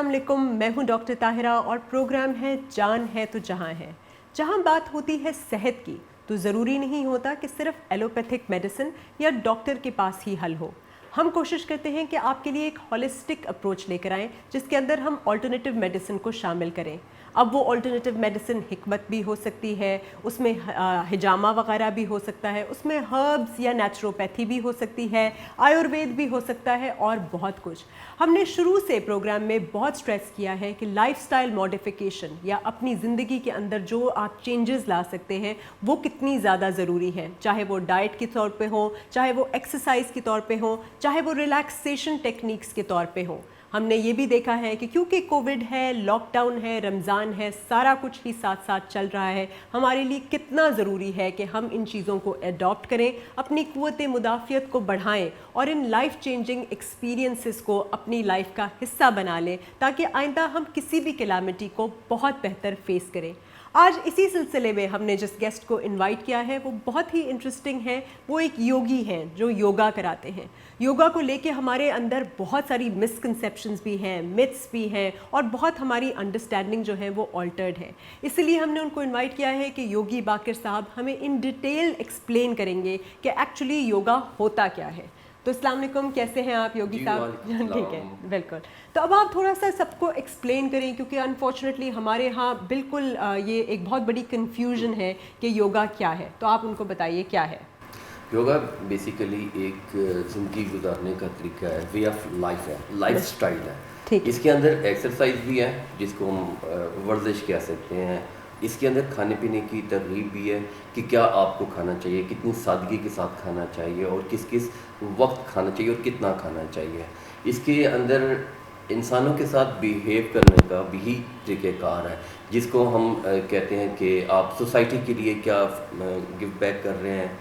अस्सलाम वालेकुम, मैं हूं डॉक्टर ताहिरा और प्रोग्राम है जान है तो जहां है। जहां बात होती है सेहत की तो ज़रूरी नहीं होता कि सिर्फ एलोपैथिक मेडिसिन या डॉक्टर के पास ही हल हो। हम कोशिश करते हैं कि आपके लिए एक हॉलिस्टिक अप्रोच लेकर आएँ जिसके अंदर हम ऑल्टरनेटिव मेडिसिन को शामिल करें। अब वो ऑल्टरनेटिव मेडिसिन हिकमत भी हो सकती है, उसमें हिजामा वगैरह भी हो सकता है, उसमें हर्ब्स या नेचुरोपैथी भी हो सकती है, आयुर्वेद भी हो सकता है और बहुत कुछ। हमने शुरू से प्रोग्राम में बहुत स्ट्रेस किया है कि लाइफस्टाइल मॉडिफिकेशन या अपनी ज़िंदगी के अंदर जो आप चेंजेस ला सकते हैं वो कितनी ज़्यादा ज़रूरी है, चाहे वो डाइट के तौर पे हो, चाहे वो एक्सरसाइज के तौर पे हो, चाहे वो रिलैक्सेशन टेक्निक्स के तौर पे हो। हमने ये भी देखा है कि क्योंकि कोविड है, लॉकडाउन है, रमज़ान है, सारा कुछ ही साथ साथ चल रहा है, हमारे लिए कितना ज़रूरी है कि हम इन चीज़ों को एडॉप्ट करें, अपनी क़ुव्वत मुदाफ़ियत को बढ़ाएं और इन लाइफ चेंजिंग एक्सपीरियंसेस को अपनी लाइफ का हिस्सा बना लें ताकि आइंदा हम किसी भी कैलामिटी को बहुत बेहतर फेस करें। आज इसी सिलसिले में हमने जिस गेस्ट को इनवाइट किया है वो बहुत ही इंटरेस्टिंग है। वो एक योगी हैं जो योगा कराते हैं। योगा को लेके हमारे अंदर बहुत सारी मिसकंसेप्शंस भी हैं, मिथ्स भी हैं और बहुत हमारी अंडरस्टैंडिंग जो है वो ऑल्टर्ड है। इसलिए हमने उनको इनवाइट किया है कि योगी बाकिर साहब हमें इन डिटेल एक्सप्लेन करेंगे कि एक्चुअली योगा होता क्या है। तो अस्सलाम वालेकुम, कैसे हैं आप योगी साहब? ठीक है, बिल्कुल। तो अब आप थोड़ा सा सबको एक्सप्लेन करें क्योंकि अनफॉर्चुनेटली हमारे यहाँ बिल्कुल ये एक बहुत बड़ी कन्फ्यूजन है कि योगा क्या है। तो आप उनको बताइए क्या है। योगा बेसिकली एक ज़िंदगी गुजारने का तरीका है, वे ऑफ लाइफ है, लाइफ स्टाइल है। ठीक। इसके अंदर एक्सरसाइज भी है जिसको हम वर्जिश कह सकते हैं। इसके अंदर खाने पीने की तरगीब भी है कि क्या आपको खाना चाहिए, कितनी सादगी के साथ खाना चाहिए और किस किस वक्त खाना चाहिए और कितना खाना चाहिए। इसके अंदर इंसानों के साथ बिहेव करने का भी तरीक़ेकार है जिसको हम कहते हैं कि आप सोसाइटी के लिए क्या गिव बैक कर रहे हैं,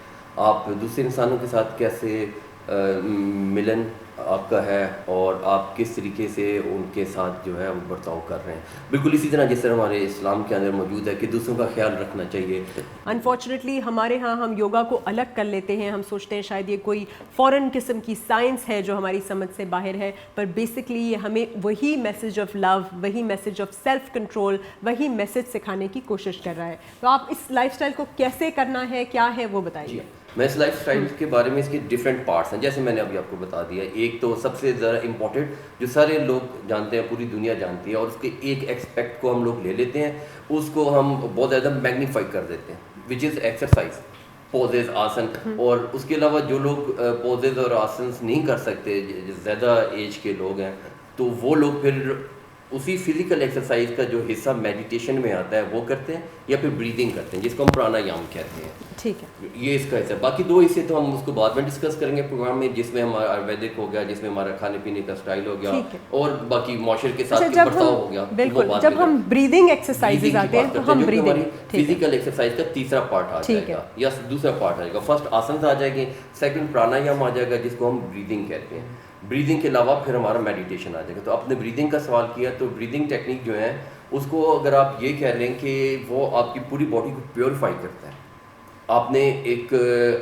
आप दूसरे इंसानों के साथ कैसे मिलन आपका है और आप किस तरीके से उनके साथ जो है वो बर्ताव कर रहे हैं। बिल्कुल इसी तरह जिस तरह हमारे इस्लाम के अंदर मौजूद है कि दूसरों का ख्याल रखना चाहिए। अनफॉर्चुनेटली हमारे यहाँ हम योगा को अलग कर लेते हैं, हम सोचते हैं शायद ये कोई फ़ॉरेन किस्म की साइंस है जो हमारी समझ से बाहर है, पर बेसिकली ये हमें वही मैसेज ऑफ लव, वही मैसेज ऑफ सेल्फ कंट्रोल, वही मैसेज सिखाने की कोशिश कर रहा है। तो आप इस लाइफस्टाइल को कैसे करना है, क्या है वो बताइए। मैं इस लाइफ स्टाइल के बारे में इसके डिफरेंट पार्ट्स हैं जैसे मैंने अभी आपको बता दिया। एक तो सबसे ज़्यादा इम्पॉर्टेंट जो सारे लोग जानते हैं, पूरी दुनिया जानती है और उसके एक एस्पेक्ट को हम लोग ले लेते हैं, उसको हम बहुत ज़्यादा मैग्नीफाई कर देते हैं, विच इज़ एक्सरसाइज, पोजेज, आसन। और उसके अलावा जो लोग पोजेज और आसन नहीं कर सकते, ज़्यादा एज के लोग हैं, तो वो लोग फिर उसी फिजिकल एक्सरसाइज का जो हिस्सा मेडिटेशन में आता है वो करते हैं या फिर ब्रीदिंग करते हैं जिसको हम प्राणायाम कहते हैं। ठीक है, ये इसका हिस्सा। बाकी दो हिस्से तो हम उसको बाद में डिस्कस करेंगे प्रोग्राम में, जिसमें हमारा आयुर्वेदिक हो गया, जिसमें हमारा खाने पीने का स्टाइल हो गया और बाकी मौशर के साथ बर्ताव हो गया। बिल्कुल, जब हम ब्रीदिंग एक्सरसाइजेज आते हैं तो हम ब्रीदिंग फिजिकल एक्सरसाइज का तीसरा पार्ट आ जाएगा या दूसरा पार्ट आ जाएगा। फर्स्ट आसन आ जाएंगे, सेकंड प्राणायाम आ जाएगा जिसको हम ब्रीदिंग कहते हैं। ब्रीदिंग के अलावा फिर हमारा मेडिटेशन आ जाएगा। तो आपने ब्रीदिंग का सवाल किया, तो ब्रीदिंग टेक्निक जो है उसको अगर आप ये कह रहे हैं कि वो आपकी पूरी बॉडी को प्योरीफाई करता है, आपने एक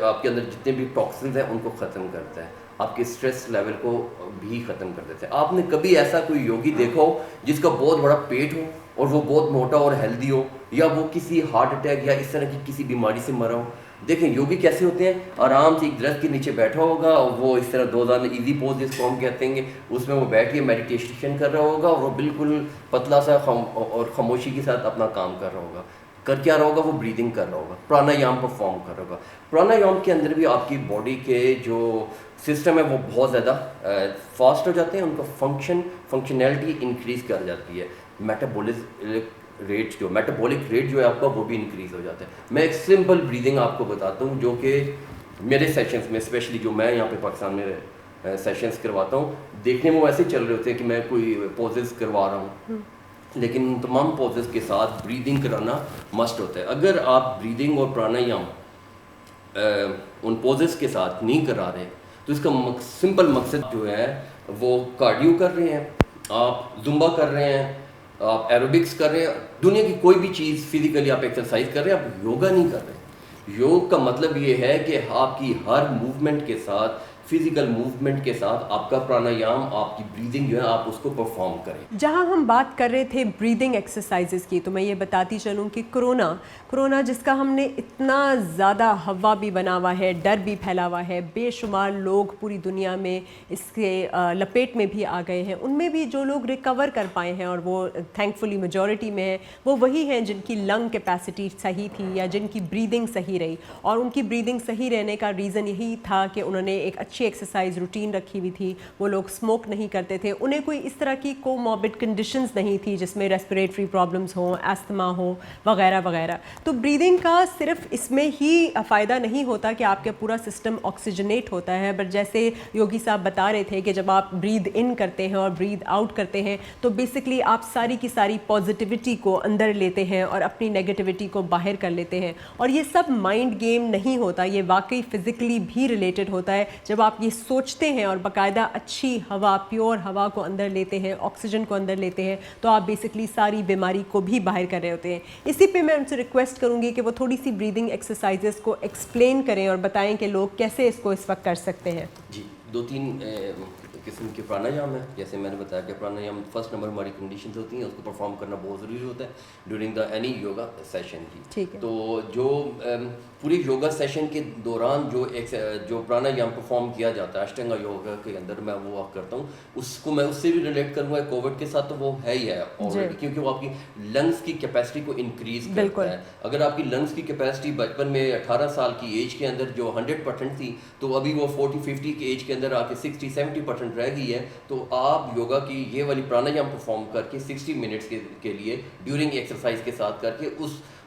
आपके अंदर जितने भी टॉक्सिन्स हैं उनको ख़त्म करता है, आपके स्ट्रेस लेवल को भी ख़त्म कर देता है। आपने कभी ऐसा कोई योगी देखा हो जिसका बहुत बड़ा पेट हो और वो बहुत मोटा और हेल्दी हो, या वो किसी हार्ट अटैक या इस तरह की किसी बीमारी से मरा हो? देखें योगी कैसे होते हैं, आराम से एक दरख्त के नीचे बैठा होगा और वो इस तरह दो दाने ईजी पोज जिसको हम कहते हैं उसमें वो बैठ के मेडिटेशन कर रहा होगा और वो बिल्कुल पतला सा और खामोशी के साथ अपना काम कर रहा होगा। कर क्या रहा होगा? वो ब्रीदिंग कर रहा होगा, प्राणायाम परफॉर्म कर रहा होगा। प्राणायाम के अंदर भी आपकी बॉडी के जो सिस्टम है वो बहुत ज़्यादा फास्ट हो जाते हैं, उनका फंक्शनैलिटी इंक्रीज़ कर जाती है, मेटाबॉलिक रेट जो है आपका वो भी इंक्रीज़ हो जाता है। मैं एक सिंपल ब्रीदिंग आपको बताता हूँ जो कि मेरे सेशंस में, स्पेशली जो मैं यहाँ पे पाकिस्तान में सेशंस करवाता हूँ, देखने में वैसे चल रहे होते हैं कि मैं कोई पोजेस करवा रहा हूँ, लेकिन तमाम पोजेस के साथ ब्रीदिंग कराना मस्ट होता है। अगर आप ब्रीदिंग और प्राणायाम उन पोजेस के साथ नहीं करा रहे तो इसका सिंपल मकसद जो है वो कार्डियो कर रहे हैं, आप जुम्बा कर रहे हैं, आप एरोबिक्स कर रहे हैं, दुनिया की कोई भी चीज़ फिजिकली आप एक्सरसाइज कर रहे हैं, आप योगा नहीं कर रहे। योग का मतलब ये है कि आपकी हर मूवमेंट के साथ फिजिकल मूवमेंट के साथ आपका प्राणायाम, आपकी ब्रीदिंग जो है आप उसको परफॉर्म करें। जहां हम बात कर रहे थे ब्रीदिंग एक्सरसाइजेस की, तो मैं ये बताती चलूं कि कोरोना जिसका हमने इतना ज़्यादा हवा भी बना हुआ है, डर भी फैला हुआ है, बेशुमार लोग पूरी दुनिया में इसके लपेट में भी आ गए हैं, उनमें भी जो लोग रिकवर कर पाए हैं और वो थैंकफुली मेजॉरिटी में है, वो वही हैं जिनकी लंग कैपेसिटी सही थी या जिनकी ब्रीदिंग सही रही। और उनकी ब्रीदिंग सही रहने का रीज़न यही था कि उन्होंने एक अच्छी एक्सरसाइज रूटीन रखी हुई थी, वो लोग स्मोक नहीं करते थे, उन्हें कोई इस तरह की कोमॉर्बिड कंडीशंस नहीं थी जिसमें रेस्पिरेटरी प्रॉब्लम्स हों, एस्थमा हो वगैरह वगैरह। तो ब्रीदिंग का सिर्फ इसमें ही फ़ायदा नहीं होता कि आपका पूरा सिस्टम ऑक्सीजनेट होता है, बट जैसे योगी साहब बता रहे थे कि जब आप ब्रीद इन करते हैं और ब्रीद आउट करते हैं तो बेसिकली आप सारी की सारी पॉजिटिविटी को अंदर लेते हैं और अपनी नेगेटिविटी को बाहर कर लेते हैं। और ये सब माइंड गेम नहीं होता, ये वाकई फिज़िकली भी रिलेटेड होता है। जब आप ये सोचते हैं और बाकायदा अच्छी हवा, प्योर हवा को अंदर लेते हैं, ऑक्सीजन को अंदर लेते हैं, तो आप बेसिकली सारी बीमारी को भी बाहर कर रहे होते हैं। इसी पे मैं उनसे रिक्वेस्ट करूँगी कि वो थोड़ी सी ब्रीदिंग एक्सरसाइजेस को एक्सप्लेन करें और बताएं कि लोग कैसे इसको इस वक्त कर सकते हैं। जी, 2-3 किस्म के प्राणायाम है। जैसे मैंने बताया कि प्राणायाम फर्स्ट नंबर हमारी कंडीशंस होती हैं, उसको परफॉर्म करना बहुत ज़रूरी होता है during the any yoga session की। ठीक है। तो जो पूरी योगा सेशन के दौरान जो प्राणायाम परफॉर्म किया जाता है अष्टांग योगा के अंदर, मैं वो करता हूँ, उसको मैं उससे भी रिलेट करूँगा कोविड के साथ, तो वो है ही है ऑलरेडी, क्योंकि वो आपकी लंग्स की कैपेसिटी को इंक्रीज करता है। अगर आपकी लंग्स की कैपेसिटी बचपन में 18 साल की एज के अंदर जो 100% थी, तो अभी वो 40-50 की एज के अंदर आके 60-70% रह गई है। तो आप योगा की ये वाली प्राणायाम परफॉर्म करके 60 मिनट्स के लिए ड्यूरिंग एक्सरसाइज के साथ करके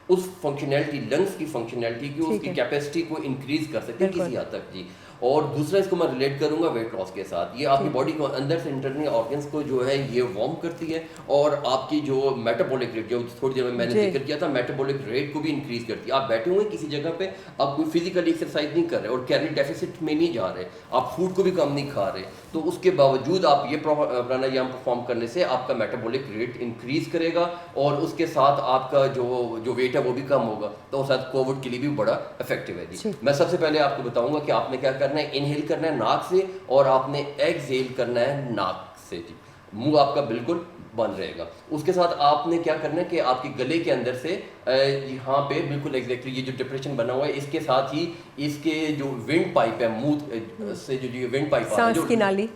उस फंक्शनैलिटी, लंग्स की फंक्शनैलिटी की, उसकी कैपेसिटी को इंक्रीज कर सकते हैं किसी हद तक जी। और दूसरा इसको मैं रिलेट करूंगा वेट लॉस के साथ। ये आपकी बॉडी को अंदर से इंटरनल ऑर्गन्स को जो है ये वार्म करती है और आपकी जो मेटाबॉलिक रेट, जो थोड़ी देर में मैंने जिक्र किया था, मेटाबॉलिक रेट को भी इंक्रीज करती है। आप बैठे हुए किसी जगह पे, आप कोई फिजिकल एक्सरसाइज नहीं कर रहे और कैलोरी डेफिसिट में नहीं जा रहे, आप फूड को भी कम नहीं खा रहे, तो उसके बावजूद आप ये प्राणायाम परफॉर्म करने से आपका मेटाबॉलिक रेट इंक्रीज करेगा और उसके साथ आपका जो वेट है वो भी कम होगा। तो शायद कोविड के लिए भी बड़ा इफेक्टिव है जी। मैं सबसे पहले आपको बताऊंगा कि आपने क्या करना है। इनहेल करना है नाक से और आपने एक्सहेल करना है नाक से जी। मुंह आपका बिल्कुल बंद रहेगा। उसके साथ आपने क्या करना है कि आपके गले के अंदर से यहाँ पे बिल्कुल एग्जैक्टली ये जो डिप्रेशन बना हुआ है, इसके साथ ही इसके जो विंड पाइप है, मुंह से जो विंड पाइप सांस की नाली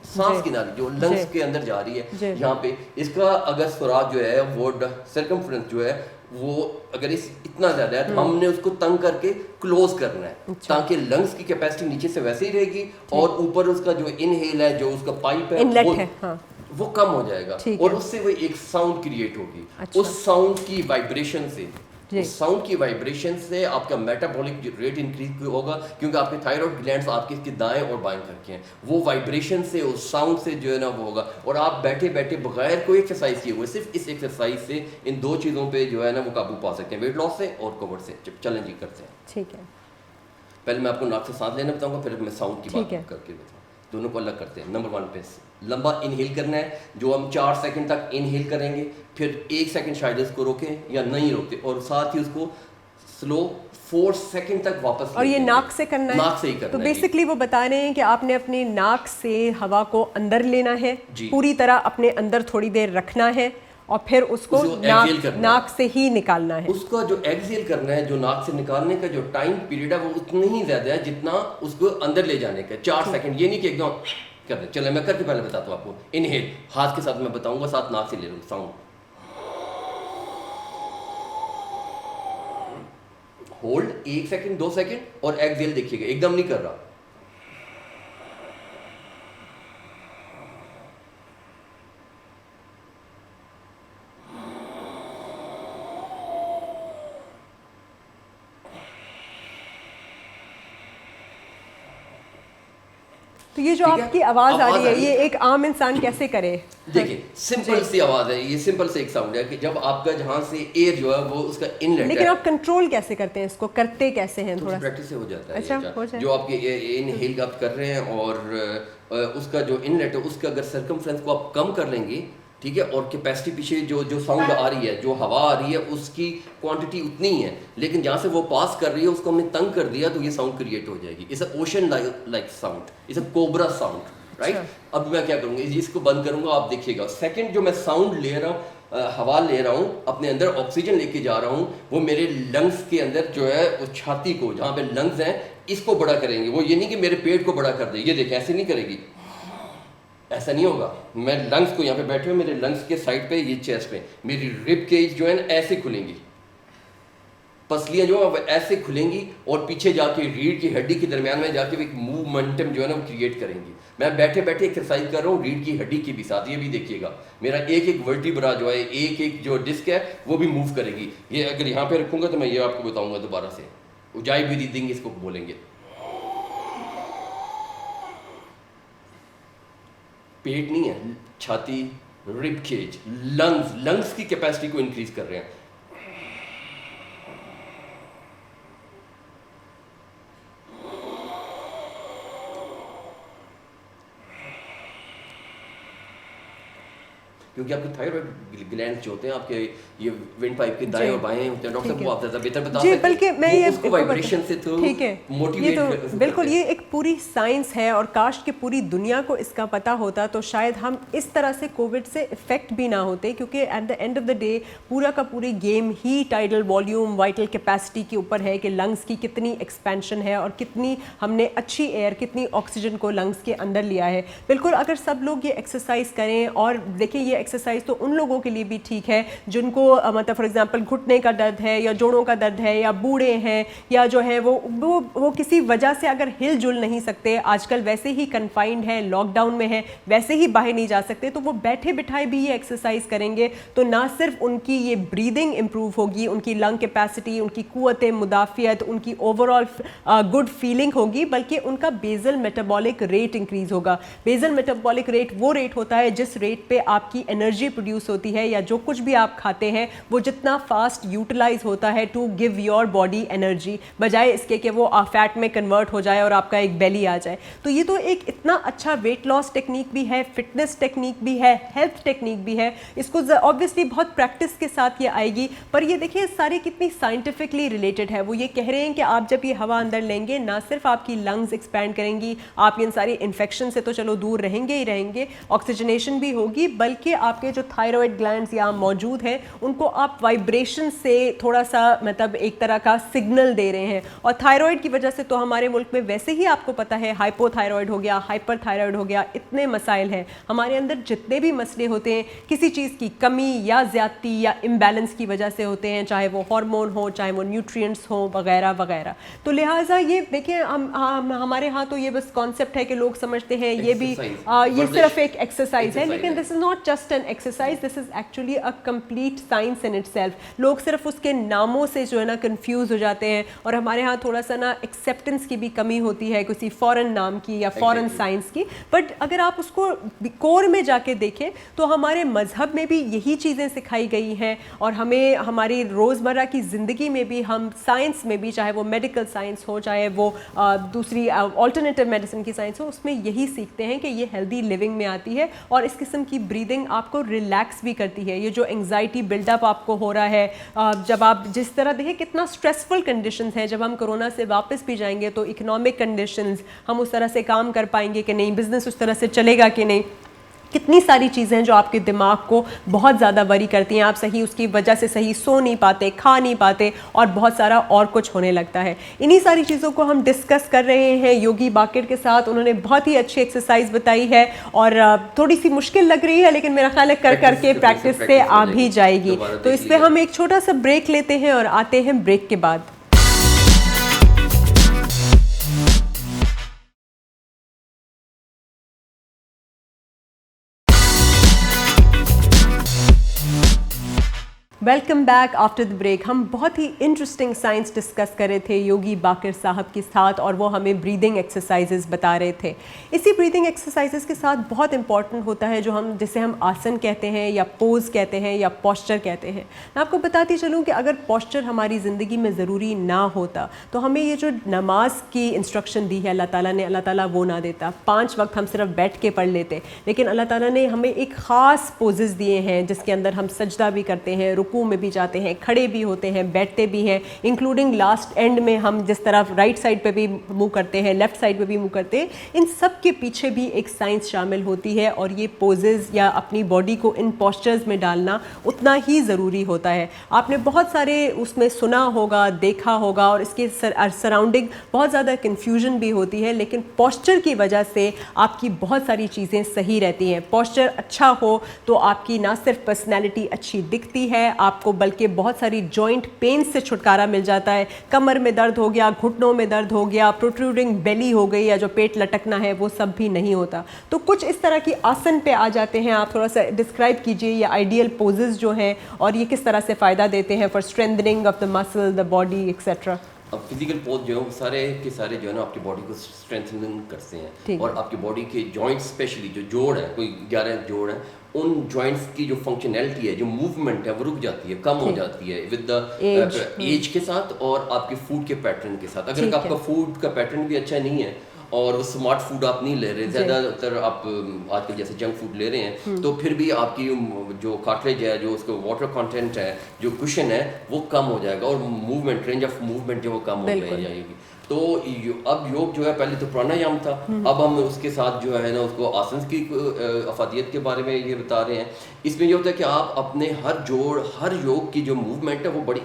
जो लंग्स के अंदर जा रही है, यहाँ पे इसका अगर सुराग जो है वो सर्कमफ्रेंस जो है वो अगर इतना ज्यादा है तो हमने उसको तंग करके क्लोज करना है, ताकि लंग्स की कैपेसिटी नीचे से वैसे ही रहेगी और ऊपर उसका जो इनहेल है, जो उसका पाइप है, वो कम हो जाएगा और उससे वो एक साउंड क्रिएट होगी। उस साउंड की वाइब्रेशन से आपका मेटाबॉलिक रेट इंक्रीज होगा, क्योंकि आपके थायराइड ग्लैंड्स आपके इसके दाएं और बाएं करके हैं। वो वाइब्रेशन से, उस साउंड से जो है ना वो होगा। और आप बैठे बैठे बगैर कोई एक्सरसाइज किए हुए सिर्फ इस एक्सरसाइज से इन दो चीज़ों पे जो है ना वो काबू पा सकते हैं, वेट लॉस से और कोविड से। चलें जी, करते हैं। ठीक है, पहले मैं आपको नाक से सांस लेना बताऊंगा, फिर मैं साउंड की बात करके बताऊँ। दोनों को अलग करते हैं। नंबर 1 पे लंबा इनहेल करना है, जो हम 4 सेकंड तक इनहेल करेंगे, फिर 1 सेकंड शायद उसको रोकें या नहीं रोकते, और साथ ही उसको स्लो 4 सेकंड तक वापस, और ये नाक से करना है। नाक से ही करना तो बेसिकली वो बता रहे हैं कि आपने अपने नाक से हवा को अंदर लेना है, पूरी तरह अपने अंदर थोड़ी देर रखना है और फिर उसको नाक से ही निकालना है। उसका जो एक्सहेल करना है, जो नाक से निकालने का जो टाइम पीरियड है वो उतना ही ज्यादा है जितना उसको अंदर ले जाने का। 4 सेकंड, ये नहीं कि एकदम कर दे। चले मैं करके पहले बताता हूँ आपको। इनहेल हाथ के साथ मैं बताऊंगा, साथ नाक से ले low sound. Hold 1 second 2 second और एक्सहेल देखिएगा, एकदम नहीं कर रहा। तो ये जो आपकी आवाज आ रही है, ये एक आम इंसान कैसे करे? देखिए सिंपल सी आवाज है, ये सिंपल से एक साउंड है कि जब आपका जहां से एयर जो है वो उसका इनलेट, लेकिन आप कंट्रोल कैसे करते हैं इसको? करते कैसे हैं? थोड़ा प्रैक्टिस से हो जाता है। अच्छा, हो जाए। जो आपके इनहेल आप कर रहे हैं और उसका जो इनलेट है उसका अगर सर्कमफ्रेंस को आप कम कर लेंगे ठीक है, और कैपेसिटी पीछे जो साउंड आ रही है, जो हवा आ रही है, उसकी क्वांटिटी उतनी ही है, लेकिन जहाँ से वो पास कर रही है उसको हमने तंग कर दिया तो ये साउंड क्रिएट हो जाएगी। It's a ocean like sound, it's a cobra sound, right. अब मैं क्या करूँगा, इसको बंद करूँगा, आप देखिएगा। सेकंड जो मैं साउंड ले रहा हूँ, हवा ले रहा हूँ, अपने अंदर ऑक्सीजन लेके जा रहा हूँ, वो मेरे लंग्स के अंदर जो है उस छाती को, जहाँ पे लंग्स हैं, इसको बड़ा करेंगे। वो ये नहीं कि मेरे पेट को बड़ा कर दे, ये देखें ऐसे नहीं करेगी, ऐसा नहीं होगा। मैं लंग्स को, यहाँ पे बैठे हुए मेरे लंग्स के साइड पे, ये चेस्ट पे मेरी रिब केज जो है ना ऐसे खुलेंगी, पसलियाँ जो है ऐसे खुलेंगी, और पीछे जाके रीढ़ की हड्डी के दरमियान में जाके एक मूवमेंटम जो है ना वो क्रिएट करेंगी। मैं बैठे बैठे एक्सरसाइज कर रहा हूँ रीढ़ की हड्डी के भी साथ, ये भी देखिएगा। मेरा एक एक वर्टिब्रा जो है, एक एक जो डिस्क है वो भी मूव करेगी। ये अगर यहाँ पे रखूँगा तो मैं ये आपको बताऊँगा दोबारा से, उजाई ब्रीदिंग इसको बोलेंगे। पेट नहीं है, छाती, रिब केज, लंग्स की कैपेसिटी को इंक्रीज कर रहे हैं। क्योंकि आपके थायराइड ग्लैंड जो होते हैं, आपके ये विंड पाइप के दाएं और बाएं होते हैं। डॉक्टर साहब वो आप ज़्यादा बेहतर बता सकते हैं। बल्कि मैं ये उसको वाइब्रेशन से तो ठीक है, ये तो बिल्कुल ये एक पूरी साइंस है, और काश कि पूरी दुनिया को इसका पता होता तो शायद हम इस तरह से कोविड से इफेक्ट भी ना होते। क्योंकि at the end of the day पूरा का पूरी गेम ही टाइडल वॉल्यूम, वाइटल कैपेसिटी के ऊपर है कि लंग्स की कितनी एक्सपेंशन है और कितनी हमने अच्छी एयर, कितनी ऑक्सीजन को लंग्स के अंदर लिया है। बिल्कुल अगर सब लोग ये एक्सरसाइज करें, और देखिए ये एक्सरसाइज तो उन लोगों के लिए भी ठीक है जिनको मतलब फॉर एग्जांपल घुटने का दर्द है, या जोड़ों का दर्द है, या बूढ़े हैं, या जो है वो किसी वजह से अगर हिल जुल नहीं सकते, आजकल वैसे ही कन्फाइंड है, लॉकडाउन में है, वैसे ही बाहर नहीं जा सकते, तो वो बैठे बिठाए भी ये एक्सरसाइज करेंगे तो ना सिर्फ उनकी ये ब्रीदिंग इंप्रूव होगी, उनकी लंग कैपेसिटी, उनकी कुव्वत मुदाफियत, उनकी ओवरऑल गुड फीलिंग होगी, बल्कि उनका बेजल मेटाबॉलिक रेट इंक्रीज होगा। बेजल मेटाबॉलिक रेट वो रेट होता है जिस रेट पे आपकी एनर्जी प्रोड्यूस होती है, या जो कुछ भी आप खाते हैं वो जितना फास्ट यूटिलाइज होता है to give your body energy, बजाय इसके कि वो फैट में कन्वर्ट हो जाए और आपका एक बेली आ जाए। तो ये तो एक इतना अच्छा वेट लॉस टेक्निक भी है, फिटनेस टेक्निक भी है, हेल्थ टेक्निक भी है। इसको ऑब्वियसली बहुत प्रैक्टिस के साथ ये आएगी, पर ये देखिए सारी कितनी साइंटिफिकली रिलेटेड है। वो ये कह रहे हैं कि आप जब ये हवा अंदर लेंगे, ना सिर्फ आपकी लंग्स एक्सपैंड करेंगी, आप इन सारी इन्फेक्शन से तो चलो दूर रहेंगे ही रहेंगे, ऑक्सीजनेशन भी होगी, बल्कि आपके जो थायराइड ग्लैंड्स यहाँ मौजूद हैं उनको आप वाइब्रेशन से थोड़ा सा मतलब एक तरह का सिग्नल दे रहे हैं। और थायराइड की वजह से तो हमारे मुल्क में वैसे ही आपको पता है हाइपोथायराइड हो गया, हाइपर थायराइड हो गया, इतने मसाइल हैं हमारे अंदर। जितने भी मसले होते हैं किसी चीज़ की कमी या ज़्यादती या इम्बैलेंस की वजह से होते हैं, चाहे वो हार्मोन हो, चाहे वो न्यूट्रिएंट्स हो, वगैरह वगैरह। तो लिहाजा ये देखिए हमारे यहाँ तो ये बस कॉन्सेप्ट है कि लोग समझते हैं ये भी ये सिर्फ एक एक्सरसाइज है, लेकिन this is not just an exercise, this is actually a complete science in itself. लोग सिर्फ उसके नामों से जो है ना कंफ्यूज हो जाते हैं, और हमारे यहाँ थोड़ा सा ना एक्सेप्टेंस की भी कमी होती है किसी फॉरेन नाम की या फॉरेन साइंस की। बट अगर आप उसको कोर में जाके देखें तो हमारे मजहब में भी यही चीज़ें सिखाई गई हैं, और हमें हमारी रोज़मर्रा की ज़िंदगी में भी, हम साइंस में भी, चाहे वो मेडिकल साइंस हो, चाहे वो दूसरी ऑल्टरनेटिव मेडिसिन की साइंस हो, उसमें यही सीखते हैं कि ये हेल्दी लिविंग में आती है। और इस किस्म की ब्रीदिंग आपको रिलैक्स भी करती है। ये जो एंग्जाइटी बिल्डअप आपको हो रहा है, जब आप जिस तरह देखिए कितना स्ट्रेसफुल कंडीशंस हैं, जब हम कोरोना से वापस भी जाएंगे तो इकोनॉमिक कंडीशंस, हम उस तरह से काम कर पाएंगे कि नहीं, बिजनेस उस तरह से चलेगा कि नहीं, कितनी सारी चीज़ें हैं जो आपके दिमाग को बहुत ज़्यादा वरी करती हैं। आप सही उसकी वजह से सही सो नहीं पाते, खा नहीं पाते, और बहुत सारा और कुछ होने लगता है। इन्हीं सारी चीज़ों को हम डिस्कस कर रहे हैं योगी बाकिर के साथ। उन्होंने बहुत ही अच्छी एक्सरसाइज बताई है, और थोड़ी सी मुश्किल लग रही है, लेकिन मेरा ख्याल है कर करके प्रैक्टिस से आ भी जाएगी। तो इस पर हम एक छोटा सा ब्रेक लेते हैं और आते हैं ब्रेक के बाद। Welcome back after the break. हम बहुत ही इंटरेस्टिंग साइंस डिस्कस कर रहे थे योगी बाकर साहब के साथ, और वो हमें ब्रीदिंग एक्सरसाइजेस बता रहे थे। इसी ब्रीदिंग एक्सरसाइजेस के साथ बहुत इंपॉर्टेंट होता है जिसे हम आसन कहते हैं या पोज कहते हैं या पोस्चर कहते हैं। मैं आपको बताती चलूँ कि अगर पोस्चर हमारी ज़िंदगी में ज़रूरी ना होता तो हमें ये जो नमाज की इंस्ट्रक्शन दी है अल्लाह ताला ने, अल्लाह ताला वो ना देता। 5 वक्त हम सिर्फ बैठ के पढ़ लेते, लेकिन अल्लाह ताला ने हमें एक ख़ास पोजेस दिए हैं जिसके अंदर हम सजदा भी करते हैं, रुकू में भी जाते हैं, खड़े भी होते हैं, बैठते भी हैं, इंक्लूडिंग लास्ट एंड में हम जिस तरफ राइट साइड पे भी मूव करते हैं, लेफ्ट साइड पे भी मूव करते हैं। इन सब के पीछे भी एक साइंस शामिल होती है, और ये पोजेस या अपनी बॉडी को इन पोस्चर्स में डालना उतना ही ज़रूरी होता है। आपने बहुत सारे उसमें सुना होगा, देखा होगा, और इसके सराउंडिंग बहुत ज़्यादा कन्फ्यूजन भी होती है, लेकिन पोस्चर की वजह से आपकी बहुत सारी चीज़ें सही रहती हैं। पोस्चर अच्छा हो तो आपकी ना सिर्फ पर्सनैलिटी अच्छी दिखती है आपको, बल्कि बहुत सारी जॉइंट पेन से छुटकारा मिल जाता है। कमर में दर्द हो गया, घुटनों में दर्द हो गया, प्रोट्रूडिंग बेली हो गई, या जो पेट लटकना है वो सब भी नहीं होता। तो कुछ इस तरह की आसन पे आ जाते हैं। आप थोड़ा सा डिस्क्राइब कीजिए ये आइडियल पोजेस जो हैं और ये किस तरह से फ़ायदा देते हैं for strengthening of the muscle, the body etcetera. अब फिजिकल पोज जो है वो सारे के सारे जो है ना आपकी बॉडी को स्ट्रेंथनिंग करते हैं, और आपकी बॉडी के जॉइंट्स स्पेशली जो जोड़ है, कोई 11 जोड़ है, उन जॉइंट्स की जो फंक्शनैलिटी है, जो मूवमेंट है वो रुक जाती है, कम हो जाती है विद द एज के साथ और आपके फूड के पैटर्न के साथ। अगर आपका फूड का पैटर्न भी अच्छा नहीं है और वो स्मार्ट फूड आप नहीं ले रहे, ज़्यादातर आप आजकल जैसे जंक फूड ले रहे हैं, तो फिर भी आपकी जो कार्टिलेज है, जो उसका वाटर कंटेंट है, जो कुशन है, वो कम हो जाएगा, और मूवमेंट, रेंज ऑफ मूवमेंट जो वो कम हो जाएगी। तो अब योग जो है, पहले तो प्राणायाम था, अब हम उसके साथ जो है ना उसको आसन की अफादियत के बारे में ये बता रहे हैं। इसमें ये होता है कि आप अपने हर जोड़, हर योग की जो मूवमेंट है वो बड़ी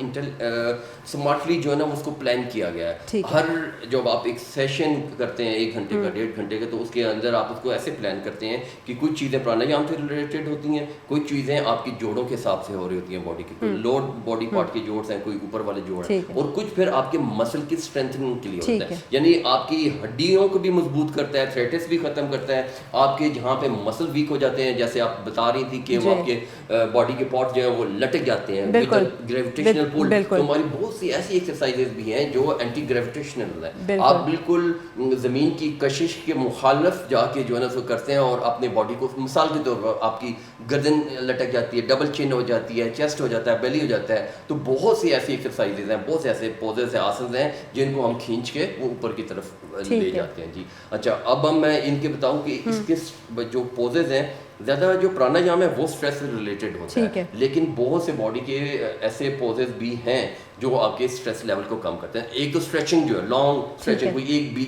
स्मार्टली जो है ना उसको प्लान किया गया है। हर जब आप एक सेशन करते हैं 1 घंटे का, 1.5 घंटे का, तो उसके अंदर आप उसको ऐसे प्लान करते हैं कि कुछ चीज़ें प्राणायाम से रिलेटेड होती हैं, कुछ चीज़ें आपकी जोड़ों के हिसाब से हो रही होती हैं बॉडी की, कोई लोअर बॉडी पार्ट के जोड़ हैं, कोई ऊपर वाले जोड़ हैं, और कुछ फिर आपके मसल की स्ट्रेंथनिंग के लिए होता है, यानी आपकी हड्डियों को भी मजबूत करता है, थ्रेटिस भी खत्म करता है, आपके जहाँ पे मसल वीक हो जाते हैं, जैसे आप बता रही थी कि वो आपके बॉडी के पार्ट जो है वो लटक जाते हैं, ग्रेविटेशनल पुल। तो हमारी बहुत सी ऐसी एक्सरसाइजेज भी हैं जो एंटी ग्रेविटेशनल है, आप बिल्कुल जमीन की कशिश के मुखालफ जाके जो है ना उसको करते हैं, और अपने बॉडी को, मिसाल के तौर पर आपकी गर्दन लटक जाती है, डबल चिन हो जाती है, चेस्ट हो जाता है, बेली हो जाता है, तो बहुत सी ऐसी एक्सरसाइजेज हैं, बहुत से ऐसे पोजेस हैं, आसन हैं, जिनको हम खींच के वो ऊपर की तरफ ले जाते हैं। जी अच्छा, अब मैं इनके बताऊं कि इसके जो पोजेज हैं, ज़्यादा जो प्राणायाम है वो स्ट्रेस से रिलेटेड होता है, लेकिन बहुत से बॉडी के ऐसे पोजेस भी हैं जो आपके स्ट्रेस लेवल को कम करते हैं। एक तो स्ट्रेचिंग जो है, लॉन्ग स्ट्रेचिंग, कोई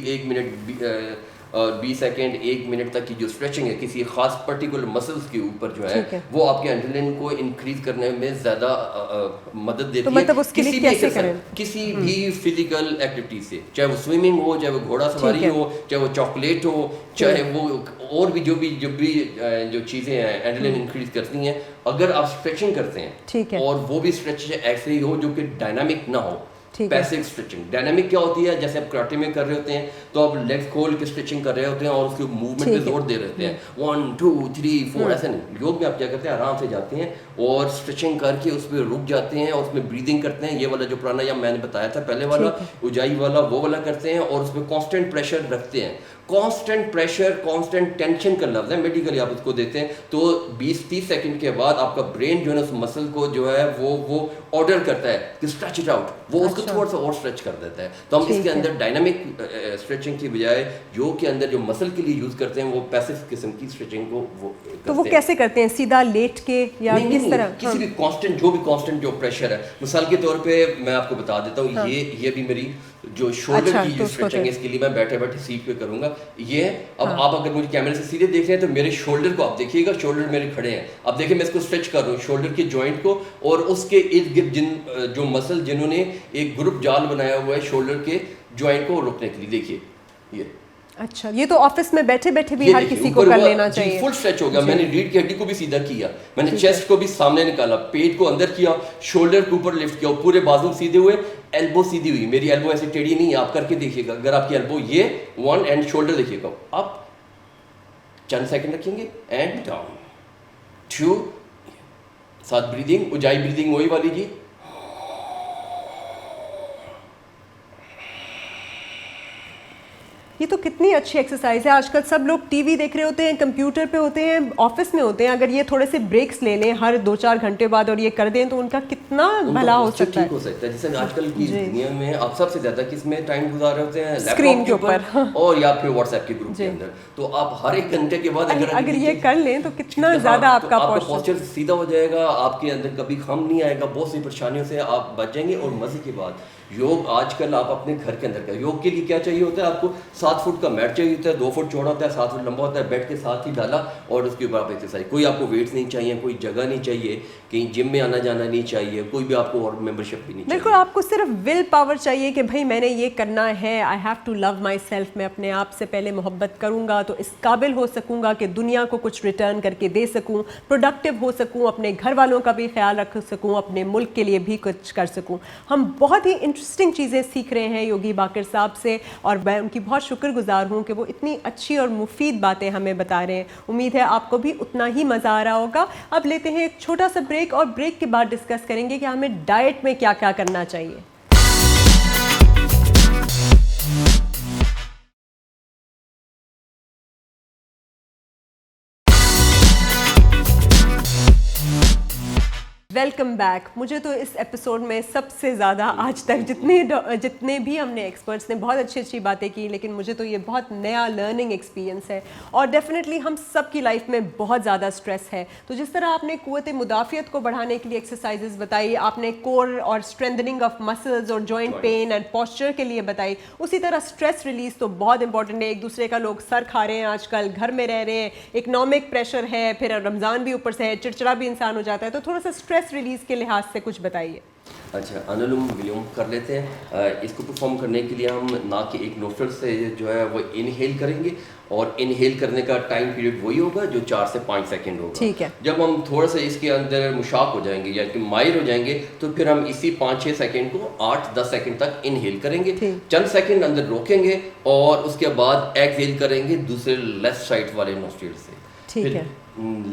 1 मिनट और 20 सेकेंड 1 मिनट तक की जो स्ट्रेचिंग है किसी खास पर्टिकुलर मसल्स के ऊपर जो है, वो आपके एड्रेनलिन को इंक्रीज करने में ज़्यादा मदद देती है। मतलब उसके लिए कैसे करें? किसी भी फिजिकल एक्टिविटी से, चाहे वो स्विमिंग हो, चाहे वो घोड़ा सवारी हो, चाहे वो चॉकलेट हो, चाहे वो और भी जो चीज़ें हैं एड्रेनलिन इंक्रीज करती हैं, अगर आप स्ट्रेचिंग करते हैं, और वो भी स्ट्रेच ऐसे ही हो जो कि डायनामिक ना हो। पैसिव स्ट्रेचिंग, डायनामिक क्या होती है, जैसे आप कराटे में कर रहे होते हैं तो आप लेग्स खोल के स्ट्रेचिंग कर रहे होते हैं और उसके मूवमेंट पे जोर दे रहे हैं, 1 2 3 4, ऐसा नहीं। योग में आप क्या करते हैं, आराम से जाते हैं और स्ट्रेचिंग करके उस पर रुक जाते हैं, और उसमें ब्रीदिंग करते हैं। ये वाला जो प्राणायाम मैंने बताया था पहले वाला, ऊंचाई वाला, वो वाला करते हैं, और उसमें कांस्टेंट प्रेशर रखते हैं। कांस्टेंट प्रेशर, कांस्टेंट टेंशन का लफ्ज़ है, मेडिकली आप उसको देते हैं, तो 20-30 सेकंड के बाद आपका ब्रेन जो है ना उस मसल को जो है वो ऑर्डर करता है कि स्ट्रेच इट आउट, वो उसको थोड़ा सा और स्ट्रेच कर देता है। तो हम इसके अंदर डायनामिक स्ट्रेचिंग की बजाय योग के अंदर जो मसल के लिए यूज करते हैं वो पैसिव किस्म की स्ट्रेचिंग को वो तो वो कैसे करते हैं, सीधा लेट के या किस तरह? किसी भी कांस्टेंट जो प्रेशर है, मिसाल के तौर पे मैं आपको बता देता हूँ, ये भी मेरी जो शोल्डर की जो स्ट्रेचिंग है, इसके लिए मैं बैठे बैठे सीट पे करूंगा। ये अब आप अगर मुझे कैमरे से सीधे देख रहे हैं तो मेरे शोल्डर को आप देखिएगा, शोल्डर मेरे खड़े हैं, अब देखिए मैं इसको स्ट्रेच कर रहा हूँ शोल्डर के जॉइंट को, और उसके इर्द गिर्द जो मसल जिन्होंने एक ग्रुप जाल बनाया हुआ है शोल्डर के जॉइंट को रोकने के लिए, देखिए ये। अच्छा, ये तो ऑफिस में बैठे बैठे भी हर किसी को कर लेना चाहिए। फुल स्ट्रेच हो गया, मैंने रीढ़ की हड्डी को भी सीधा किया, मैंने चेस्ट को भी सामने निकाला, पेट को अंदर किया, शोल्डर के ऊपर लिफ्ट किया, पूरे बाजू सीधे हुए, एल्बो सीधी हुई, मेरी एल्बो ऐसे टेढ़ी नहीं है, आप करके देखिएगा। अगर आपकी एल्बो ये 1 एंड शोल्डर देखिएगा, आप 10 सेकंड रखेंगे एंड डाउन 2, साथ ब्रीदिंग, उजाई ब्रीदिंग वही वाली जी। ये तो कितनी अच्छी एक्सरसाइज है। आजकल सब लोग टीवी देख रहे होते हैं, कंप्यूटर पे होते हैं, ऑफिस में होते हैं। अगर ये थोड़े से ब्रेक्स ले लें हर 2-4 घंटे बाद और ये कर दें तो उनका कितना भला हो सकता है। ठीक हो सकता है। जैसे आजकल की दुनिया में आप सबसे ज्यादा किस में टाइम गुजार रहे होते हैं? स्क्रीन के ऊपर और या फिर व्हाट्सएप के ग्रुप के अंदर। तो आप हर 1 घंटे के बाद अगर ये कर लें तो कितना ज्यादा आपका पोस्चर सीधा हो जाएगा, आपके अंदर कभी खम नहीं आएगा, बहुत सी परेशानियों से आप बच जाएंगे। और मजे की बात, योग आजकल आप अपने घर के अंदर करें। योग के लिए क्या चाहिए होता है आपको? 7 फुट का मैट चाहिए होता है, 2 फुट चौड़ा होता है, 7 फुट लंबा होता है, बेड के साथ ही डाला और उसके ऊपर आप एक्सरसाइज। कोई आपको वेट्स नहीं चाहिए, कोई जगह नहीं चाहिए, कहीं जिम में आना जाना नहीं चाहिए, कोई भी आपको और मेंबरशिप भी नहीं बिल्कुल चाहिए। आपको सिर्फ विल पावर चाहिए कि भाई मैंने ये करना है। I have to love myself. मैं अपने आप से पहले मोहब्बत करूंगा तो इस काबिल हो सकूंगा कि दुनिया को कुछ रिटर्न करके दे सकूं, प्रोडक्टिव हो सकूं, अपने घर वालों का भी ख्याल रख सकूं, अपने मुल्क के लिए भी कुछ कर सकूं। हम बहुत ही इंटरेस्टिंग चीज़ें सीख रहे हैं योगी बाकर साहब से और मैं उनकी बहुत शुक्रगुजार हूँ कि वो इतनी अच्छी और मुफीद बातें हमें बता रहे हैं। उम्मीद है आपको भी उतना ही मज़ा आ रहा होगा। अब लेते हैं एक छोटा सा ब्रेक और ब्रेक के बाद डिस्कस करेंगे कि हमें डाइट में क्या क्या करना चाहिए। Welcome back. मुझे तो इस एपिसोड में सबसे ज़्यादा आज तक जितने भी हमने एक्सपर्ट्स ने बहुत अच्छी अच्छी बातें की, लेकिन मुझे तो ये बहुत नया लर्निंग एक्सपीरियंस है। और डेफिनेटली हम सब की लाइफ में बहुत ज़्यादा स्ट्रेस है। तो जिस तरह आपने क़ुव्वत मुदाफ़ियत को बढ़ाने के लिए एक्सरसाइजेज बताई, आपने कोर और स्ट्रेंथनिंग ऑफ मसल्स और जॉइंट पेन एंड पॉस्चर के लिए बताई, उसी तरह स्ट्रेस रिलीज तो बहुत इंपॉर्टेंट है। एक दूसरे का लोग सर खा रहे हैं आजकल, घर में रह रहे हैं, इकनॉमिक प्रेशर है, फिर रमज़ान भी ऊपर से है, चिड़चिड़ा भी इंसान हो जाता है। तो थोड़ा सा स्ट्रेस रिलीज के लिहाज से कुछ बताइए। अच्छा, अनुलोम विलोम कर लेते हैं। इसको परफॉर्म करने के लिए हम नाक के एक नोस्ट्रल से जो है वो इनहेल करेंगे और इनहेल करने का टाइम पीरियड वही होगा जो 4 से 5 सेकंड होगा। ठीक है। जब हम थोड़ा सा इसके अंदर मुशाक हो जाएंगे या कि माहिर हो जाएंगे तो फिर हम इसी 5-6 सेकंड को 8-10 सेकंड तक इनहेल करेंगे, चंद सेकंड अंदर रोकेंगे और उसके बाद एक्सहेल करेंगे दूसरे लेफ्ट साइड वाले नोस्ट्रल से। ठीक है।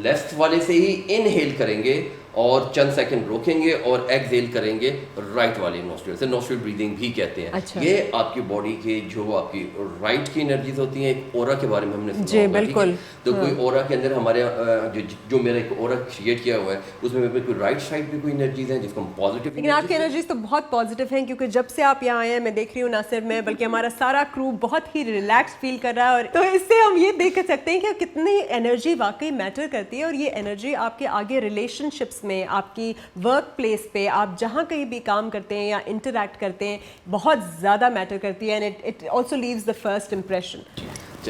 लेफ्ट वाले से ही इनहेल करेंगे और चंद सेकंड रोकेंगे और एक्सहेल करेंगे राइट वाले नोस्ट्रल से। नोस्ट्रल ब्रीदिंग भी कहते हैं। अच्छा। ये आपकी बॉडी के जो आपकी राइट की एनर्जीज होती हैं, एक ओरा के बारे में हमने सुना जी होगा, बिल्कुल। तो कोई ओरा के अंदर हमारे जो मेरा एक ओरा क्रिएट किया हुआ है उसमें कोई राइट साइड पे कोई एनर्जीज हैं जिसको हम पॉजिटिव। लेकिन आपकी एनर्जीज तो बहुत पॉजिटिव हैं, क्योंकि जब से आप यहाँ आए हैं मैं देख रही हूँ, ना सिर्फ मैं बल्कि हमारा सारा क्रू बहुत ही रिलैक्स फील कर रहा है। और तो इससे हम ये देख सकते हैं कि कितनी एनर्जी वाकई मैटर करती है। और ये एनर्जी आपके आगे रिलेशनशिप्स में, आपकी वर्क प्लेस पे, आप जहाँ कहीं भी काम करते हैं या इंटरैक्ट करते हैं, बहुत ज़्यादा मैटर करती है। And it also leaves the first impression.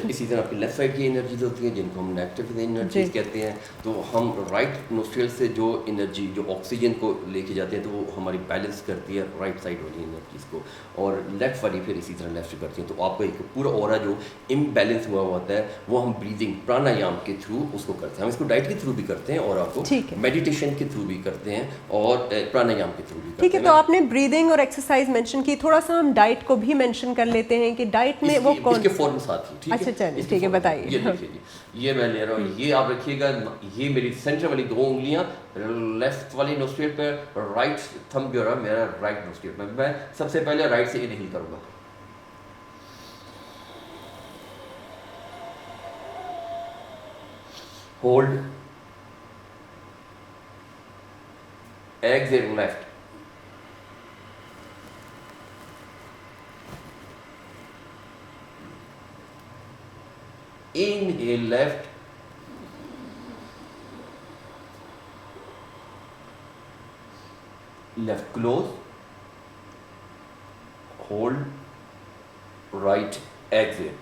इसी तरह आपकी लेफ्ट साइड की एनर्जीज होती है जिनको हम नेगेटिव एनर्जीज कहते हैं। तो हम राइट नोस्ट्रल से जो एनर्जी जो ऑक्सीजन को लेके जाते हैं तो वो हमारी बैलेंस करती है राइट साइड वाली एनर्जीज को, और लेफ्ट वाली फिर इसी तरह लेफ्ट से करती है। तो आपका एक पूरा ऑरा जो इम्बैलेंस हुआ होता है वो हम ब्रीदिंग प्राणायाम के थ्रू उसको करते हैं। हम इसको डाइट के थ्रू भी करते हैं और आपको मेडिटेशन के थ्रू भी करते हैं और प्राणायाम के थ्रू भी करते हैं। ठीक है। तो आपने ब्रीदिंग और एक्सरसाइज मेंशन की, थोड़ा सा हम डाइट को भी मेंशन कर लेते हैं कि डाइट में वो कौन इसके फॉर्म साथ ही। अच्छा चलिए ठीक है, बताइए। ये देखिए जी, ये मैं ले रहा हूँ, ये आप रखिएगा, ये मेरी सेंटर वाली 2 उंगलियां लेफ्ट वाली नोस्ट्रल पे, राइट थंब जो है मेरा राइट नोस्ट्रल पे। मैं सबसे पहले राइट से इनहेल करूंगा, hold, exhale left, inhale left, left close, hold, right exhale.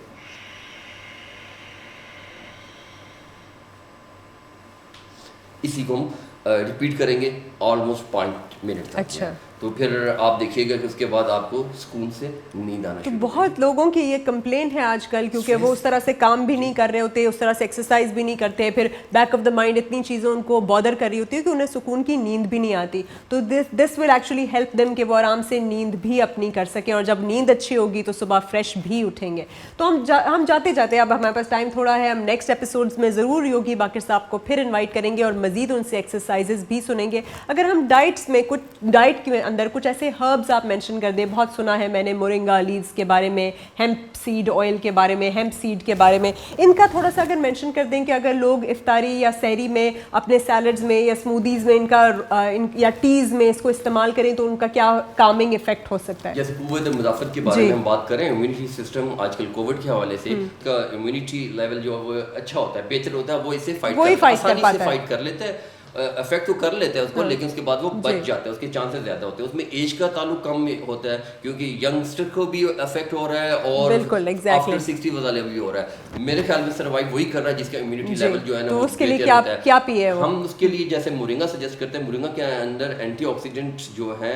इसी को हम रिपीट करेंगे ऑलमोस्ट 5 मिनट तक। अच्छा। तो फिर आप देखिएगा कि उसके बाद आपको सुकून से नींद आना तो बहुत लोगों की ये कंप्लेंट है आजकल, क्योंकि वो उस तरह से काम भी नहीं कर रहे होते, उस तरह से एक्सरसाइज भी नहीं करते, फिर बैक ऑफ द माइंड इतनी चीज़ें उनको बॉदर कर रही होती है कि उन्हें सुकून की नींद भी नहीं आती। तो this will actually help them कि वो आराम से नींद भी अपनी कर सकें, और जब नींद अच्छी होगी तो सुबह फ्रेश भी उठेंगे। तो हम जाते जाते, अब हमारे पास टाइम थोड़ा है, हम नेक्स्ट एपिसोड्स में ज़रूर योगी बाकिर साहब को फिर इन्वाइट करेंगे और मज़ीद उनसे एक्सरसाइजेज भी सुनेंगे। अगर हम डाइट्स में कुछ, डाइट के अंदर कुछ ऐसे हर्ब्स आप मेंशन कर दें, बहुत सुना है मैंने मोरिंगा लीव्स के बारे में, हेम्प सीड ऑयल के बारे में, हेम्प सीड के बारे में, इनका थोड़ा सा अगर मेंशन कर दें कि अगर लोग इफ्तारी या सहरी में अपने सैलड्स में या स्मूदीज़ में या टीज़ में इसको इस्तेमाल करें तो उनका क्या कामिंग इफेक्ट हो सकता है। जैसे कुव्वत मुज़ाफ़रत के बारे में हम बात करें, इम्यूनिटी सिस्टम आजकल कोविड के हवाले से का इम्यूनिटी लेवल जो है वो अच्छा होता है, बेहतर होता है, वो इससे फाइट कर लेते हैं, अफेक्ट तो कर लेते हैं उसको, लेकिन उसके बाद वो बच जाता है, उसके चांसेस ज़्यादा होते हैं। उसमें एज का ताल्लुक कम होता है क्योंकि यंगस्टर को भी अफेक्ट हो रहा है और आफ्टर 60 वाले भी हो रहा है। मेरे ख्याल में सर्वाइव वही कर रहा है जिसका इम्यूनिटी लेवल जो है ना, तो उसके लिए क्या पिए वो? हम उसके लिए जैसे मोरिंगा सजेस्ट करते हैं। मोरिंगा के अंदर एंटीऑक्सीडेंट जो है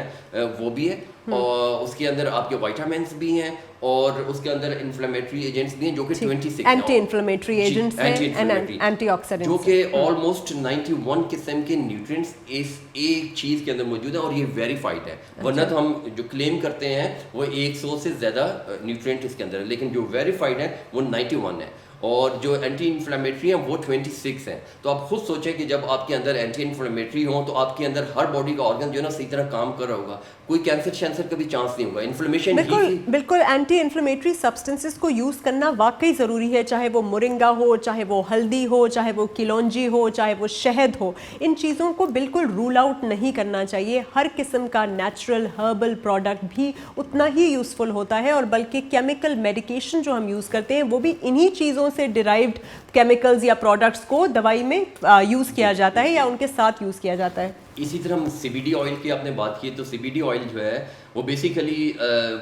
वो भी है, और उसके अंदर आपके विटामिन्स भी हैं, और उसके अंदर इन्फ्लेमेटरी एजेंट्स भी हैं जो कि 26 एंटी इन्फ्लेमेटरी एजेंट्स हैं एंड एंटीऑक्सीडेंट्स जो कि ऑलमोस्ट 91 किस्म के न्यूट्रिएंट्स इस एक चीज़ के अंदर मौजूद है, और ये वेरीफाइड है। वरना तो हम जो क्लेम करते हैं वो 100 से ज़्यादा न्यूट्रिएंट इसके अंदर है, लेकिन जो वेरीफाइड है वो 91 है, और जो एंटी इन्फ्लेमेटरी हैं वो 26 हैं। तो आप खुद सोचें कि जब आपके अंदर एंटी इन्फ्लेमेटरी हो तो आपके अंदर हर बॉडी का ऑर्गन जो है ना सही तरह काम कर रहा होगा, कोई कैंसर का भी चांस नहीं होगा। इन्फ्लेमेशन बिल्कुल एंटी इन्फ्लेमेटरी सब्सटेंसेस को यूज़ करना वाकई ज़रूरी है, चाहे वो मोरिंगा हो, चाहे वो हल्दी हो, चाहे वो किलौंजी हो, चाहे वो शहद हो। इन चीज़ों को बिल्कुल रूल आउट नहीं करना चाहिए। हर किस्म का नेचुरल हर्बल प्रोडक्ट भी उतना ही यूज़फुल होता है, और बल्कि केमिकल मेडिकेशन जो हम यूज़ करते हैं वो भी इन्हीं चीज़ों से डिराइव्ड केमिकल्स या प्रोडक्ट्स को दवाई में यूज़ किया जाता है या उनके साथ यूज़ किया जाता है। इसी तरह हम CBD ऑयल की आपने बात की, तो CBD ऑयल जो है वो बेसिकली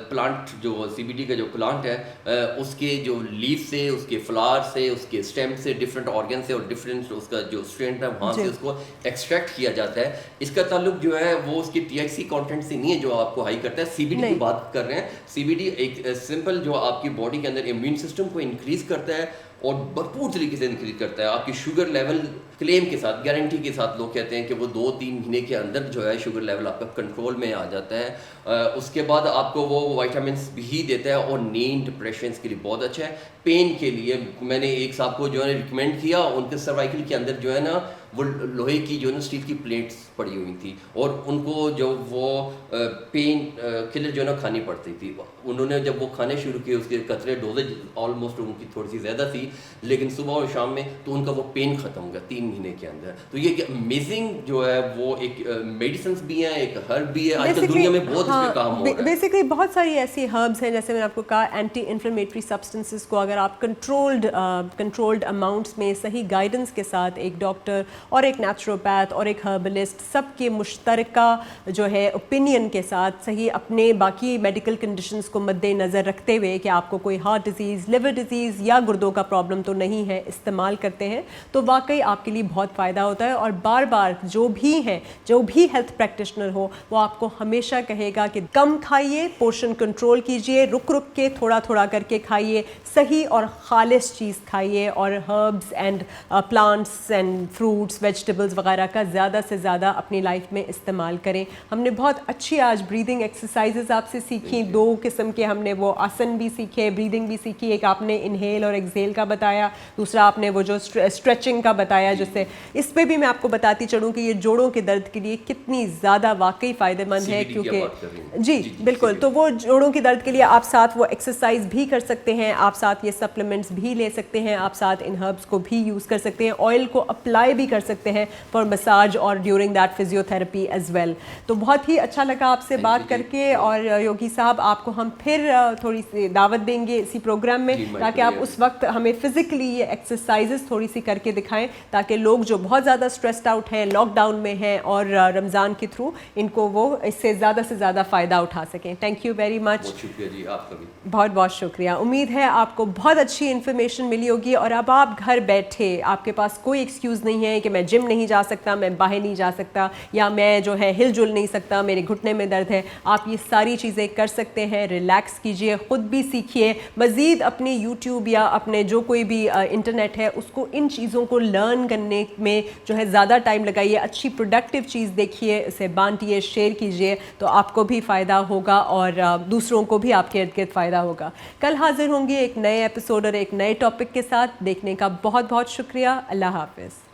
प्लांट, जो CBD का जो प्लांट है उसके जो लीफ से, उसके फ्लावर से, उसके स्टेम से, डिफरेंट ऑर्गन से और डिफरेंट उसका जो स्ट्रेंथ है वहाँ से उसको एक्सट्रैक्ट किया जाता है। इसका ताल्लुक जो है वो उसकी THC कंटेंट से नहीं है जो आपको हाई करता है। CBD की बात कर रहे हैं। CBD एक सिंपल जो आपकी बॉडी के अंदर इम्यून सिस्टम को इंक्रीज करता है और भरपूर तरीके से इंक्रीज करता है। आपकी शुगर लेवल क्लेम के साथ, गारंटी के साथ लोग कहते हैं कि वो 2-3 महीने के अंदर जो है शुगर लेवल आपका कंट्रोल में आ जाता है। उसके बाद आपको वो विटामिन्स भी देता है, और नींद, डिप्रेशन के लिए बहुत अच्छा है। पेन के लिए मैंने एक साहब को जो है रिकमेंड किया, उनके सर्वाइकल के अंदर जो है ना वो लोहे की जो है ना स्टील की प्लेट्स पड़ी हुई थी, और उनको जो वो पेन किलर जो है ना खानी पड़ती थी। उन्होंने जब वो खाने शुरू किए, उसके कतरे डोजेज ऑलमोस्ट उनकी थोड़ी सी ज़्यादा थी, लेकिन सुबह और शाम में तो उनका वो पेन ख़त्म हो गया 3 महीने के अंदर। तो ये अमेजिंग जो है वो एक मेडिसिन भी है, एक हर्ब भी है। आजकल दुनिया में बहुत इस पे काम हो रहा है। बेसिकली बहुत सारी ऐसी हर्ब्स हैं, जैसे मैंने आपको कहा, एंटी इन्फ्लेमेटरी सब्सटेंसेस को अगर आप कंट्रोल्ड अमाउंट्स में सही गाइडेंस के साथ एक डॉक्टर और एक नेचुरोपैथ और एक हर्बलिस्ट सबके मुश्तरका जो है ओपिनियन के साथ सही अपने बाकी मेडिकल कंडीशंस को मद्देनज़र रखते हुए कि आपको कोई हार्ट डिजीज़, लिवर डिजीज़ या गुर्दों का प्रॉब्लम तो नहीं है, इस्तेमाल करते हैं तो वाकई आपके लिए बहुत फ़ायदा होता है। और बार बार जो भी हेल्थ प्रैक्टिशनर हो वो आपको हमेशा कहेगा कि कम खाइए, पोर्शन कंट्रोल कीजिए, रुक रुक के थोड़ा थोड़ा करके खाइए, सही और खालिस चीज़ खाइए, और herbs and plants and fruits, vegetables वगैरह का ज़्यादा से ज़्यादा अपनी लाइफ में इस्तेमाल करें। हमने बहुत अच्छी आज ब्रीदिंग एक्सरसाइजेज आपसे सीखी, 2 किस्म के हमने वो आसन भी सीखे, ब्रीदिंग भी सीखी। एक आपने इनहेल और एक्सहेल का बताया, दूसरा आपने वो जो स्ट्रेचिंग का बताया, जिससे इस पे भी मैं आपको बताती चलूँ कि ये जोड़ों के दर्द के लिए कितनी ज़्यादा वाकई फ़ायदेमंद है। क्योंकि जी बिल्कुल, तो वो जोड़ों के दर्द के लिए आप साथ वो एक्सरसाइज भी कर सकते हैं, आप साथ ये सप्लीमेंट्स भी ले सकते हैं, आप साथ इन हर्ब्स को भी यूज़ कर सकते हैं, ऑयल को अप्लाई भी कर सकते हैं फॉर मसाज और during that physiotherapy as well. तो बहुत ही अच्छा लगा आपसे बात करके, और योगी साहब आपको हम फिर थोड़ी सी दावत देंगे इसी प्रोग्राम में, ताकि आप उस वक्त हमें फिजिकली ये एक्सरसाइजेस थोड़ी सी करके दिखाएं, ताकि लोग जो बहुत ज़्यादा स्ट्रेस्ड आउट हैं, लॉकडाउन में हैं और रमज़ान के थ्रू, इनको वो इससे ज़्यादा से ज़्यादा फ़ायदा उठा सकें। Thank you very much. बहुत शुक्रिया जी, आपका भी बहुत बहुत शुक्रिया। उम्मीद है आपको बहुत अच्छी इन्फॉर्मेशन मिली होगी, और अब आप घर बैठे, आपके पास कोई एक्सक्यूज़ नहीं है कि मैं जिम नहीं जा सकता, मैं बाहर नहीं जा सकता, या मैं जो है हिल जुल नहीं सकता, मेरे घुटने में दर्द है, आप ये सारी चीज़ें कर सकते हैं। रिलैक्स कीजिए, ख़ुद भी सीखिए, मज़ीद अपनी यूट्यूब या अपने जो कोई भी इंटरनेट है उसको इन चीज़ों को लर्न करने में जो है ज़्यादा टाइम लगाइए। अच्छी प्रोडक्टिव चीज़ देखिए, इसे बांटिए, शेयर कीजिए, तो आपको भी फ़ायदा होगा और दूसरों को भी आपके इर्द गिर्द फ़ायदा होगा। कल हाजिर होंगे एक नए एपिसोड और एक नए टॉपिक के साथ। देखने का बहुत बहुत शुक्रिया। अल्लाह हाफ़िज़।